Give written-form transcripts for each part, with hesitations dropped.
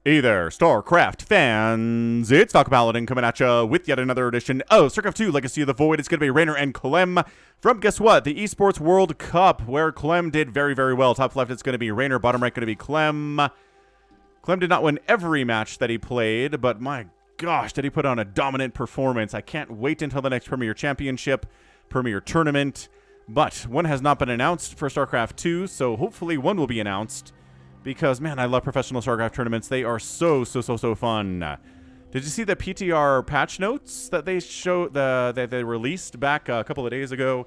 Hey there, StarCraft fans! It's Paladin coming at you with yet another edition of StarCraft 2 Legacy of the Void. It's going to be Reynor and Clem from, guess what, the Esports World Cup, where Clem did very, very well. Top left, it's going to be Reynor. Bottom right, going to be Clem. Clem did not win every match that he played, but my gosh, did he put on a dominant performance. I can't wait until the next Premier Championship, Premier Tournament. But one has not been announced for StarCraft 2, so hopefully one will be announced. Because, man, I love professional StarCraft tournaments. They are so fun. Did you see the PTR patch notes that they that they released back a couple of days ago?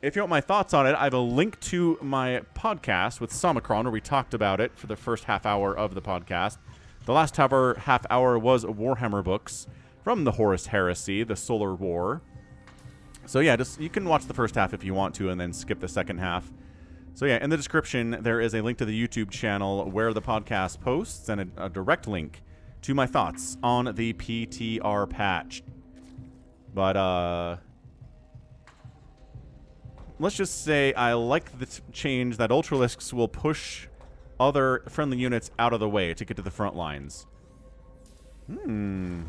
If you want my thoughts on it, I have a link to my podcast with Somicron where we talked about it for the first half hour of the podcast. The last half hour was Warhammer books from the Horus Heresy, the Solar War. So yeah, you can watch the first half if you want to and then skip the second half. So yeah, in the description, there is a link to the YouTube channel where the podcast posts and a direct link to my thoughts on the PTR patch. But, let's just say I like the change that Ultralisks will push other friendly units out of the way to get to the front lines.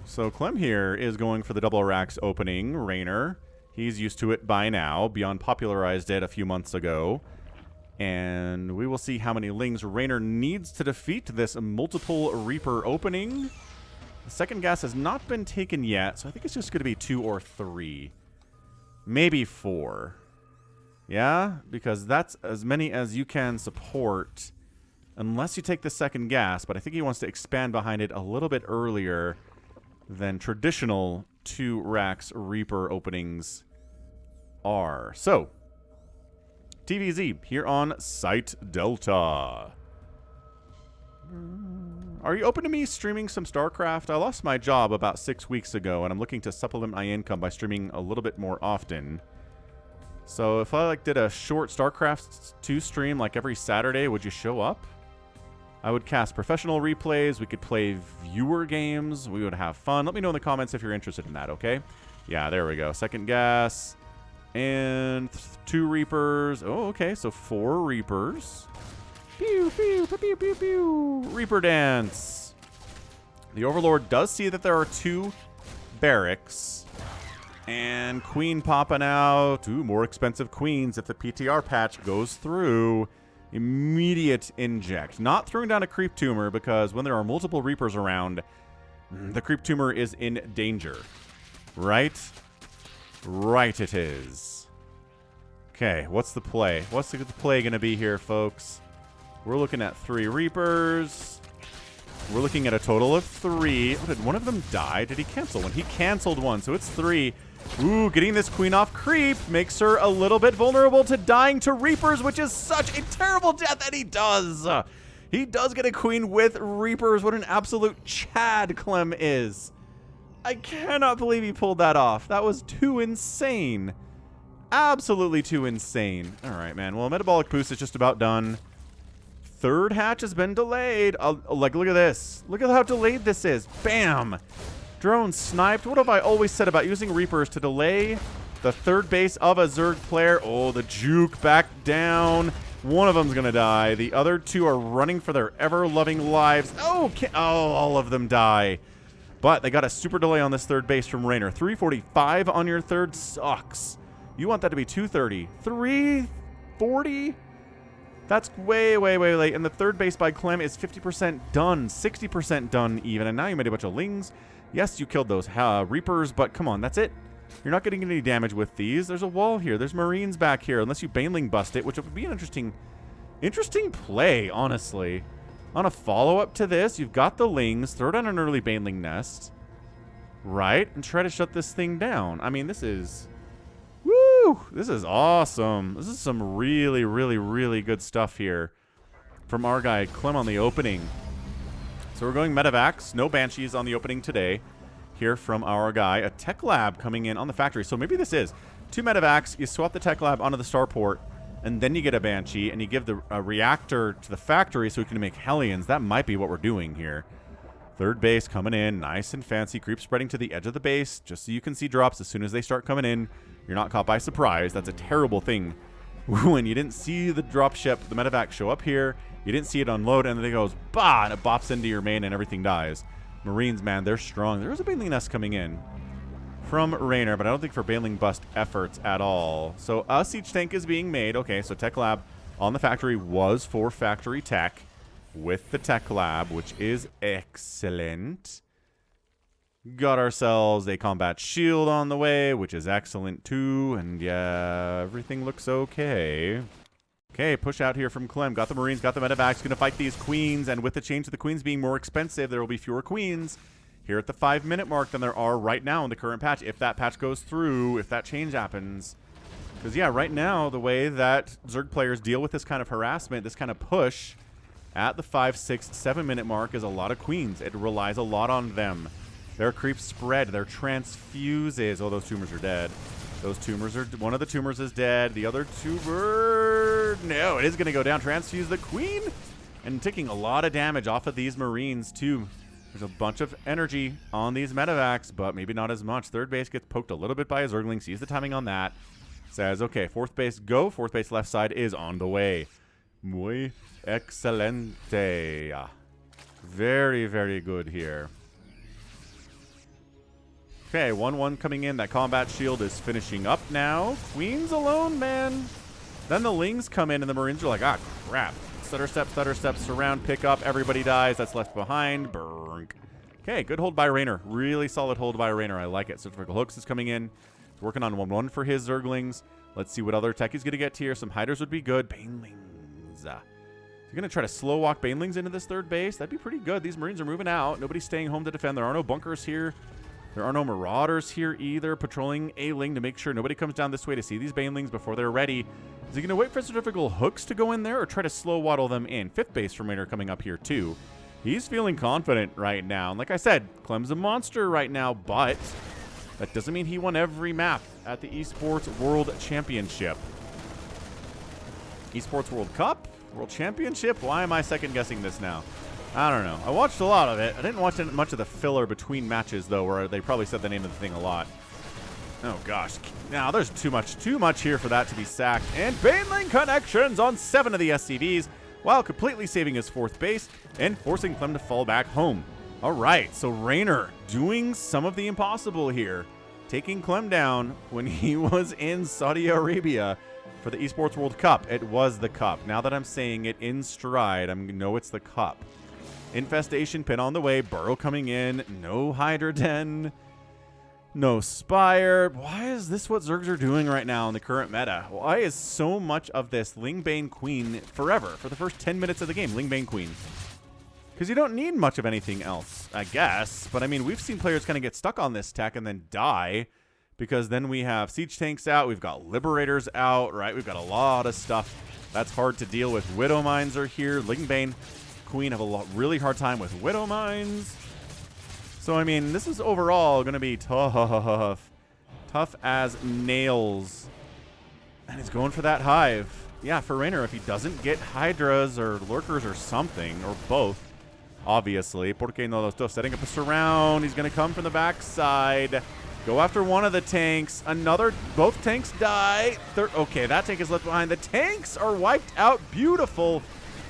So Clem here is going for the double racks opening. Reynor, he's used to it by now. Beyond popularized it a few months ago. And we will see how many Lings Reynor needs to defeat this multiple Reaper opening. The second gas has not been taken yet, so I think it's just going to be 2 or 3. Maybe 4. Yeah? Because that's as many as you can support, unless you take the second gas. But I think he wants to expand behind it a little bit earlier than traditional 2 racks Reaper openings are. So TVZ here on Site Delta. Are you open to me streaming some StarCraft? I lost my job about 6 weeks ago, and I'm looking to supplement my income by streaming a little bit more often. So if I did a short StarCraft 2 stream every Saturday, would you show up? I would cast professional replays. We could play viewer games. We would have fun. Let me know in the comments if you're interested in that, okay? Yeah, there we go. Second gas. And 2 Reapers. Oh, okay, so 4 Reapers. Pew, pew, pew, pew, pew, pew. Reaper dance. The Overlord does see that there are 2 barracks. And Queen popping out. Ooh, more expensive queens if the PTR patch goes through. Immediate inject. Not throwing down a creep tumor because when there are multiple Reapers around, the creep tumor is in danger. Right? Right it is. Okay, what's the play? What's the play going to be here, folks? We're looking at 3 Reapers. We're looking at a total of 3. Oh, did one of them die? Did he cancel one? He canceled one, so it's 3. Ooh, getting this queen off creep makes her a little bit vulnerable to dying to Reapers, which is such a terrible death that he does. He does get a queen with Reapers. What an absolute Chad Clem is. I cannot believe he pulled that off. That was too insane. Absolutely too insane. All right, man. Well, Metabolic Boost is just about done. Third hatch has been delayed. Look at this. Look at how delayed this is. Bam. Drone sniped. What have I always said about using Reapers to delay the third base of a Zerg player? Oh, the juke back down. One of them's going to die. The other 2 are running for their ever-loving lives. Oh, all of them die. But they got a super delay on this third base from Reynor. 345 on your third sucks. You want that to be 230. 340? That's way late. And the third base by Clem is 50% done. 60% done even. And now you made a bunch of Lings. Yes, you killed those Reapers, but come on, that's it. You're not getting any damage with these. There's a wall here. There's Marines back here. Unless you Baneling bust it, which would be an interesting play, honestly. On a follow-up to this, you've got the Lings. Throw down an early Baneling nest. Right? And try to shut this thing down. I mean, this is... Woo! This is awesome. This is some really good stuff here from our guy, Clem, on the opening. So we're going Medivacs. No Banshees on the opening today. Here from our guy. A Tech Lab coming in on the factory. So maybe this is 2 Medivacs. You swap the Tech Lab onto the Starport. And then you get a Banshee, and you give the reactor to the factory so we can make Hellions. That might be what we're doing here. Third base coming in, nice and fancy. Creep spreading to the edge of the base, just so you can see drops as soon as they start coming in. You're not caught by surprise. That's a terrible thing when you didn't see the dropship, the medevac show up here, You didn't see it unload, and then it goes, bah, and it bops into your main, and everything dies. Marines, man, they're strong. There's a Baneling nest coming in from Reynor, but I don't think for Baneling bust efforts at all. So a siege tank is being made. Okay, so Tech Lab on the factory was for factory tech with the Tech Lab, which is excellent. Got ourselves a combat shield on the way, which is excellent too. And yeah, everything looks okay. Okay, push out here from Clem. Got the Marines, got the medevacs. Going to fight these queens. And with the change to the queens being more expensive, there will be fewer queens here at the 5-minute mark than there are right now in the current patch. If that patch goes through, if that change happens. Because, yeah, right now, the way that Zerg players deal with this kind of harassment, this kind of push at the 5, 6, 7-minute mark is a lot of queens. It relies a lot on them. Their creeps spread. Their transfuses. Oh, those tumors are dead. Those tumors are... One of the tumors is dead. The other tumor... No, it is going to go down. Transfuse the queen. And taking a lot of damage off of these Marines, too. There's a bunch of energy on these medevacs, but maybe not as much. Third base gets poked a little bit by a Zergling. Sees the timing on that. Says, okay, fourth base, go. Fourth base left side is on the way. Muy excelente. Very, very good here. Okay, 1-1 coming in. That combat shield is finishing up now. Queens alone, man. Then the Lings come in, and the Marines are like, ah, crap. Stutter step, surround, pick up. Everybody dies. That's left behind. Burn. Okay, good hold by Reynor. Really solid hold by Reynor. I like it. Centrifugal Hooks is coming in. He's working on 1-1 for his Zerglings. Let's see what other tech he's going to get here. Some Hydras would be good. Banelings. You're going to try to slow walk Banelings into this third base. That'd be pretty good. These Marines are moving out. Nobody's staying home to defend. There are no bunkers here. There are no Marauders here either. Patrolling A-Ling to make sure nobody comes down this way to see these Banelings before they're ready. Is he going to wait for Centrifugal Hooks to go in there or try to slow waddle them in? Fifth base from Reynor coming up here too. He's feeling confident right now. And like I said, Clem's a monster right now, but that doesn't mean he won every map at the Esports World Championship. Esports World Cup? World Championship? Why am I second guessing this now? I don't know. I watched a lot of it. I didn't watch much of the filler between matches, though, where they probably said the name of the thing a lot. Oh, gosh. Now, there's too much here for that to be sacked. And Baneling connections on 7 of the SCVs, while completely saving his fourth base and forcing Clem to fall back home. All right, so Reynor doing some of the impossible here. Taking Clem down when he was in Saudi Arabia for the Esports World Cup. It was the Cup. Now that I'm saying it in stride, I know it's the Cup. Infestation pin on the way. Burrow coming in. No Hydra Den. No Spire. Why is this what Zergs are doing right now in the current meta? Why is so much of this Lingbane Queen forever? For the first 10 minutes of the game, Lingbane Queen. Because you don't need much of anything else, I guess. But I mean, we've seen players kind of get stuck on this tech and then die. Because then we have siege tanks out. We've got liberators out, right? We've got a lot of stuff that's hard to deal with. Widow Mines are here. Lingbane Queen have a really hard time with Widow Mines. So, I mean, this is overall going to be tough. Tough as nails. And he's going for that hive. Yeah, for Reynor, if he doesn't get Hydras or Lurkers or something, or both, obviously. Porque no los dos. Setting up a surround. He's going to come from the backside. Go after one of the tanks. Both tanks die. Okay, that tank is left behind. The tanks are wiped out. Beautiful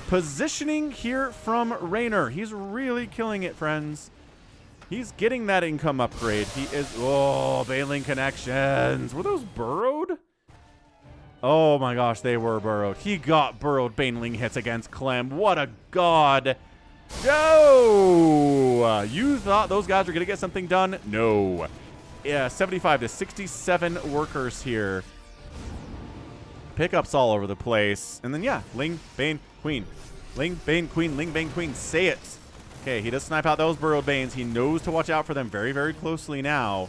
positioning here from Reynor. He's really killing it, friends. He's getting that income upgrade. He is... Oh, Baneling connections. Were those burrowed? Oh my gosh, they were burrowed. He got burrowed Baneling hits against Clem. What a god. No! You thought those guys were going to get something done? No. Yeah, 75 to 67 workers here. Pickups all over the place. And then, yeah, Ling, Bane, Queen. Ling, Bane, Queen, Ling, Bane, Queen. Say it. Okay, he does snipe out those burrowed Banes. He knows to watch out for them very, very closely now.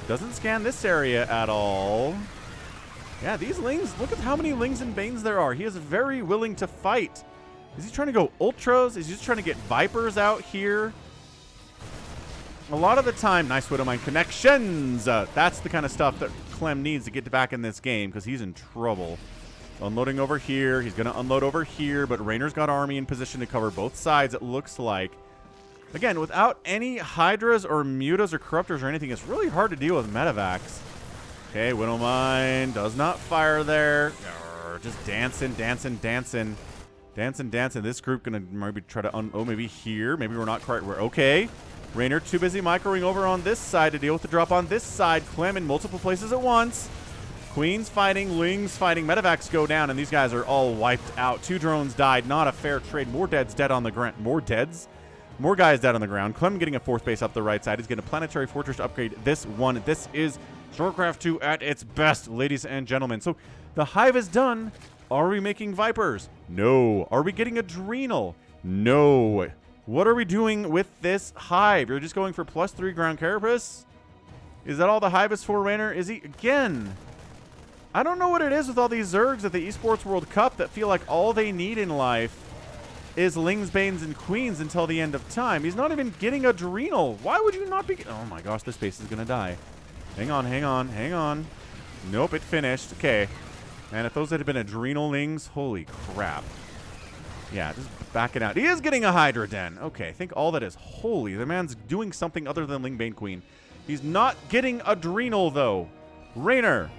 Doesn't scan this area at all. Yeah, these Lings, look at how many Lings and Banes there are. He is very willing to fight. Is he trying to go Ultras? Is he just trying to get Vipers out here? A lot of the time, nice Widowmine connections. That's the kind of stuff that Clem needs to get back in this game because he's in trouble. Unloading over here. He's going to unload over here, but Reynor's got army in position to cover both sides, it looks like. Again, without any Hydras or Mutas or Corruptors or anything, it's really hard to deal with Medevacs. Okay, Widowmine does not fire there. Just dancing. Dancing, dancing. This group gonna maybe try to oh, maybe here. Maybe we're not quite. We're okay. Reynor too busy microing over on this side to deal with the drop on this side. Clem in multiple places at once. Queens fighting, Lings fighting. Medevacs go down, and these guys are all wiped out. 2 drones died. Not a fair trade. More deads dead on the ground. More deads? More guys dead on the ground. Clem getting a 4th base up the right side. He's getting a planetary fortress to upgrade this one. This is StarCraft 2 at its best, ladies and gentlemen. So the Hive is done. Are we making Vipers? No. Are we getting Adrenal? No. What are we doing with this Hive? You're just going for +3 ground carapace? Is that all the Hive is for, Reynor? Is he? Again, I don't know what it is with all these Zergs at the Esports World Cup that feel like all they need in life is Lings, Banes, and Queens until the end of time. He's not even getting Adrenal. Why would you not be? Oh my gosh, this base is going to die. Hang on, hang on, hang on. Nope, it finished. Okay. And if those had been Adrenal Lings, holy crap. Yeah, just back it out. He is getting a Hydra Den. Okay, I think all that is holy. The man's doing something other than Ling, Bane, Queen. He's not getting Adrenal, though. Reynor.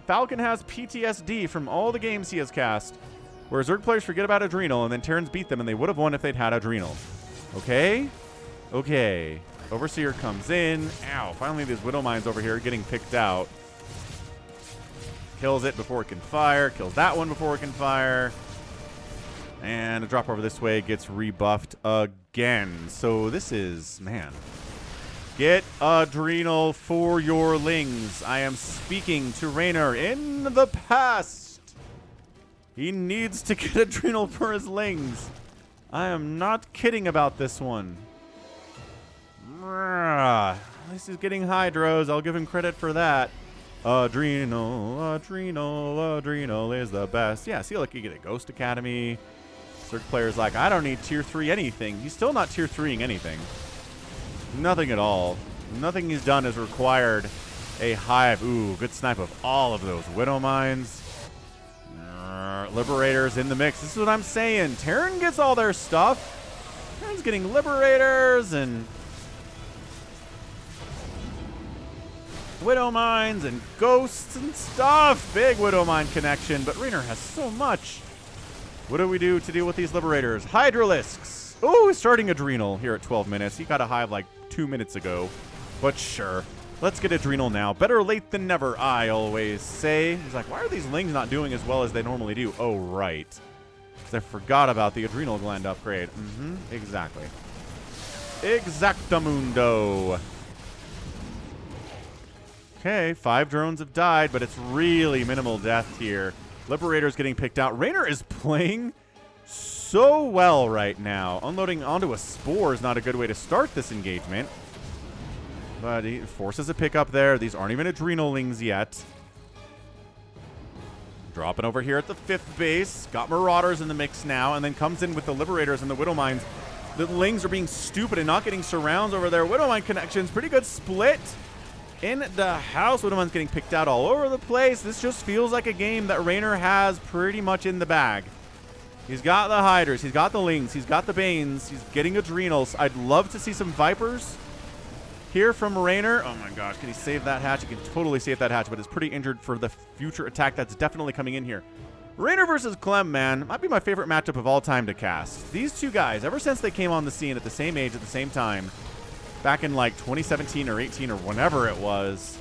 Falcon has PTSD from all the games he has cast, where Zerg players forget about Adrenal, and then Terrans beat them, and they would have won if they'd had Adrenal. Okay? Okay. Overseer comes in. Ow. Finally, these Widow Mines over here are getting picked out. Kills it before it can fire. Kills that one before it can fire. And a drop over this way gets rebuffed again. So this is, man. Get Adrenal for your Lings. I am speaking to Reynor in the past. He needs to get Adrenal for his Lings. I am not kidding about this one. At least he's getting Hydros. I'll give him credit for that. Adrenal, Adrenal, Adrenal is the best. Yeah, see, like you get a Ghost Academy. Zerg player's like, I don't need tier 3 anything. He's still not tier 3ing anything. Nothing at all. Nothing he's done has required a Hive. Ooh, good snipe of all of those Widow Mines. Liberators in the mix. This is what I'm saying. Terran gets all their stuff. Terran's getting Liberators and Widow Mines and Ghosts and stuff. Big Widow Mine connection, but Reynor has so much. What do we do to deal with these Liberators? Hydralisks. Oh, he's starting Adrenal here at 12 minutes. He got a Hive like 2 minutes ago. But sure. Let's get Adrenal now. Better late than never, I always say. He's like, why are these Lings not doing as well as they normally do? Oh, right. Because I forgot about the Adrenal Gland upgrade. Exactly. Exactamundo. Okay, 5 drones have died, but it's really minimal death here. Liberator's getting picked out. Reynor is playing so well right now. Unloading onto a Spore is not a good way to start this engagement. But he forces a pickup there. These aren't even Adrenal Lings yet. Dropping over here at the 5th base. Got Marauders in the mix now, and then comes in with the Liberators and the Widow Mines. The Lings are being stupid and not getting surrounds over there. Widow Mine connections. Pretty good split in the house. Widow Mine's getting picked out all over the place. This just feels like a game that Reynor has pretty much in the bag. He's got the Hydras. He's got the Lings. He's got the Banes. He's getting Adrenals. I'd love to see some Vipers here from Reynor. Oh my gosh, can he save that hatch? He can totally save that hatch, but is pretty injured for the future attack that's definitely coming in here. Reynor versus Clem, man, might be my favorite matchup of all time to cast. These two guys, ever since they came on the scene at the same age, at the same time, back in like 2017 or 18 or whenever it was,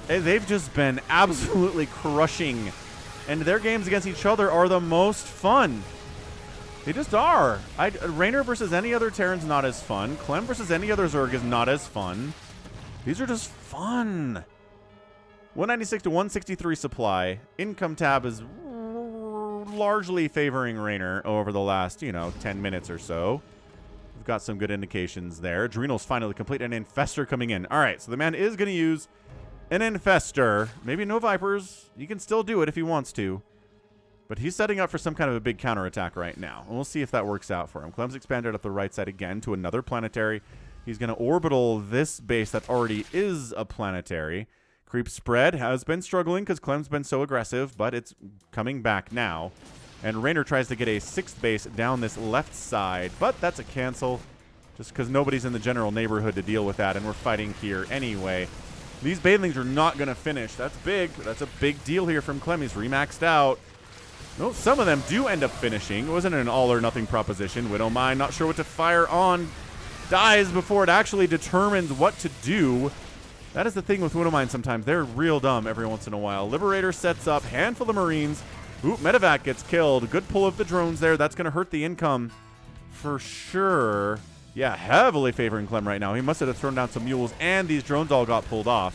they've just been absolutely crushing. And their games against each other are the most fun. They just are. Reynor versus any other Terran's not as fun. Clem versus any other Zerg is not as fun. These are just fun. 196 to 163 supply. Income tab is largely favoring Reynor over the last, 10 minutes or so. We've got some good indications there. Adrenal's finally complete. An Infestor coming in. All right, so the man is going to use an Infestor. Maybe no Vipers. He can still do it if he wants to. But he's setting up for some kind of a big counterattack right now. And we'll see if that works out for him. Clem's expanded up the right side again to another planetary. He's going to orbital this base that already is a planetary. Creep spread has been struggling because Clem's been so aggressive, but it's coming back now. And Reynor tries to get a 6th base down this left side, but that's a cancel just because nobody's in the general neighborhood to deal with that, and we're fighting here anyway. These Banelings are not going to finish. That's big. That's a big deal here from Clem. He's remaxed out. No, some of them do end up finishing. It wasn't an all-or-nothing proposition. Widowmine, not sure what to fire on. Dies before it actually determines what to do. That is the thing with Widowmine sometimes. They're real dumb every once in a while. Liberator sets up. Handful of Marines. Ooh, Medevac gets killed. Good pull of the drones there. That's going to hurt the income for sure. Yeah, heavily favoring Clem right now. He must have thrown down some mules, and these drones all got pulled off.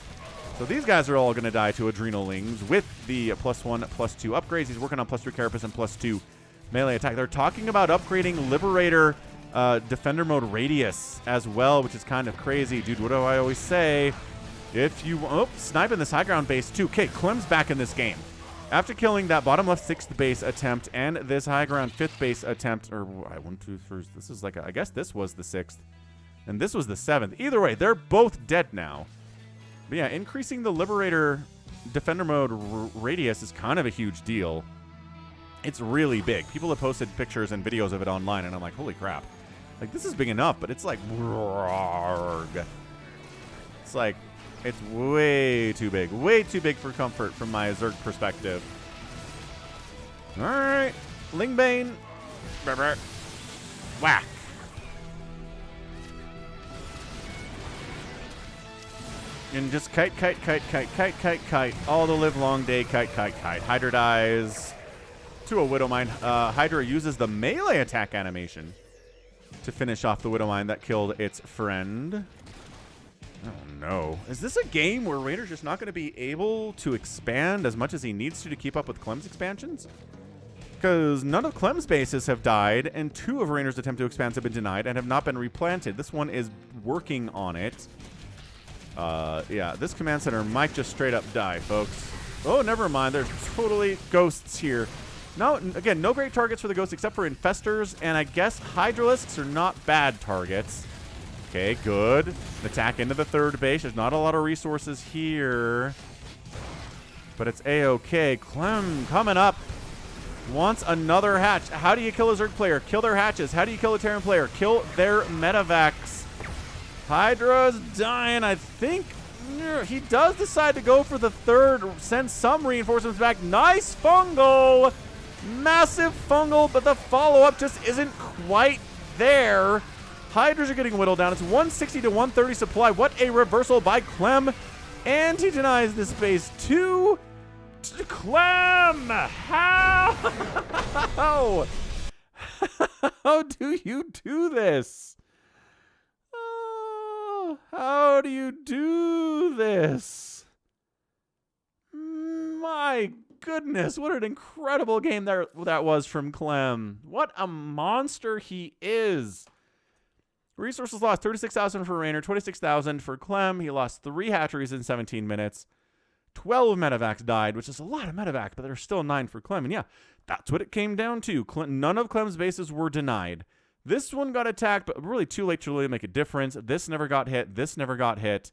So these guys are all going to die to Adrenalings with the +1, +2 upgrades. He's working on +3 Carapace and +2 melee attack. They're talking about upgrading Liberator Defender Mode Radius as well, which is kind of crazy. Dude, what do I always say? If you... Oh, sniping this high ground base too. Okay, Clem's back in this game. After killing that bottom left 6th base attempt and this high ground 5th base attempt, or 1, 2, 3, this is like, I guess this was the 6th, and this was the 7th. Either way, they're both dead now. But yeah, increasing the Liberator Defender Mode radius is kind of a huge deal. It's really big. People have posted pictures and videos of it online, and I'm like, holy crap. Like, this is big enough, but it's like, it's like, it's way too big. Way too big for comfort from my Zerg perspective. All right. Lingbane. Whack. And just kite, all the live long day, kite. Hydra dies to a Widowmine. Hydra uses the melee attack animation to finish off the Widowmine that killed its friend. Oh no. Is this a game where Reynor's just not going to be able to expand as much as he needs to keep up with Clem's expansions? Because none of Clem's bases have died, and 2 of Reynor's attempt to expand have been denied and have not been replanted. This one is working on it. Yeah, this command center might just straight up die, folks. Oh, never mind. There's totally ghosts here. No, again, no great targets for the ghosts except for infestors, and I guess hydralisks are not bad targets. Okay, good. Attack into the 3rd base. There's not a lot of resources here, but it's A-okay. Clem coming up. Wants another hatch. How do you kill a Zerg player? Kill their hatches. How do you kill a Terran player? Kill their medevacs. Hydra's dying. I think he does decide to go for the 3rd. Send some reinforcements back. Nice fungal. Massive fungal, but the follow-up just isn't quite there. Hydras are getting whittled down. It's 160 to 130 supply. What a reversal by Clem. And he denies this base to Clem. How? How do you do this? Oh, how do you do this? My goodness, what an incredible game that was from Clem. What a monster he is. Resources lost, 36,000 for Reynor, 26,000 for Clem. He lost 3 hatcheries in 17 minutes. 12 medevacs died, which is a lot of medevac, but there's still 9 for Clem. And yeah, that's what it came down to. None of Clem's bases were denied. This one got attacked, but really too late to really make a difference. This never got hit. This never got hit.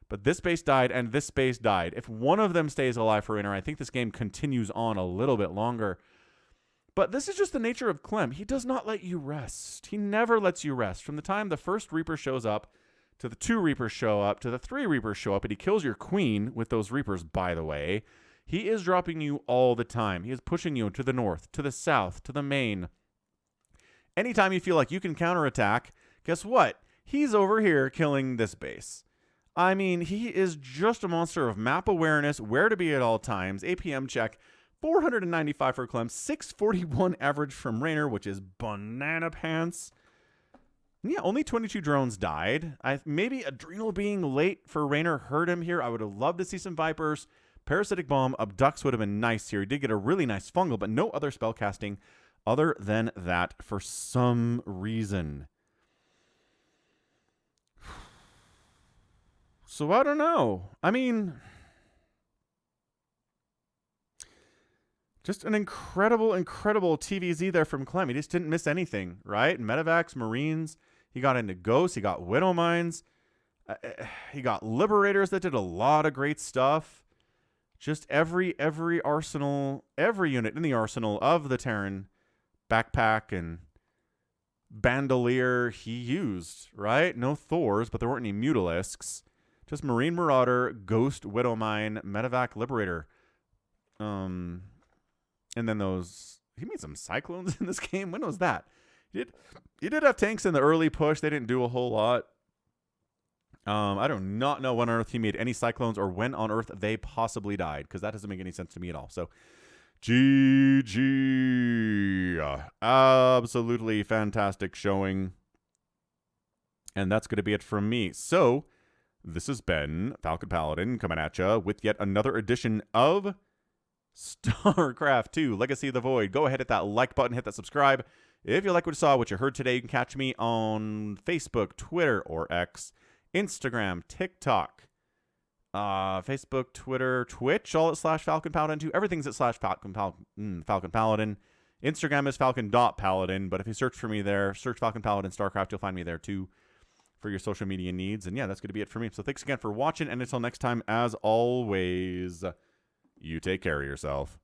But this base died, and this base died. If one of them stays alive for Reynor, I think this game continues on a little bit longer. But this is just the nature of Clem. He does not let you rest. He never lets you rest. From the time the first Reaper shows up, to the 2 Reapers show up, to the 3 Reapers show up, and he kills your queen with those Reapers, by the way, he is dropping you all the time. He is pushing you to the north, to the south, to the main. Anytime you feel like you can counterattack, guess what? He's over here killing this base. I mean, he is just a monster of map awareness, where to be at all times, APM check, 495 for Clem, 641 average from Reynor, which is banana pants. Yeah, only 22 drones died. Maybe Adrenal being late for Reynor hurt him here. I would have loved to see some Vipers. Parasitic Bomb, Abducts would have been nice here. He did get a really nice fungal, but no other spell casting other than that for some reason. So I don't know. I mean, just an incredible TVZ there from Clem. He just didn't miss anything, right? Medevacs, Marines. He got into Ghosts. He got Widow Mines. He got Liberators that did a lot of great stuff. Just every arsenal, every unit in the arsenal of the Terran backpack and bandolier he used, right? No Thors, but there weren't any Mutalisks. Just Marine Marauder, Ghost, Widow Mine, Medevac, Liberator. And then he made some cyclones in this game. When was that? He did have tanks in the early push. They didn't do a whole lot. I do not know when on earth he made any cyclones or when on earth they possibly died, because that doesn't make any sense to me at all. So, GG. Absolutely fantastic showing. And that's going to be it from me. So, this has been Falcon Paladin coming at you with yet another edition of StarCraft 2, Legacy of the Void. Go ahead, hit that like button, hit that subscribe. If you like what you saw, what you heard today, you can catch me on Facebook, Twitter, or X, Instagram, TikTok, Facebook, Twitter, Twitch, all at /Falcon Paladin 2. Everything's at /Falcon Paladin. Instagram is falcon.paladin, but if you search for me there, search Falcon Paladin StarCraft, you'll find me there too for your social media needs. And yeah, that's going to be it for me. So thanks again for watching, and until next time, as always, you take care of yourself.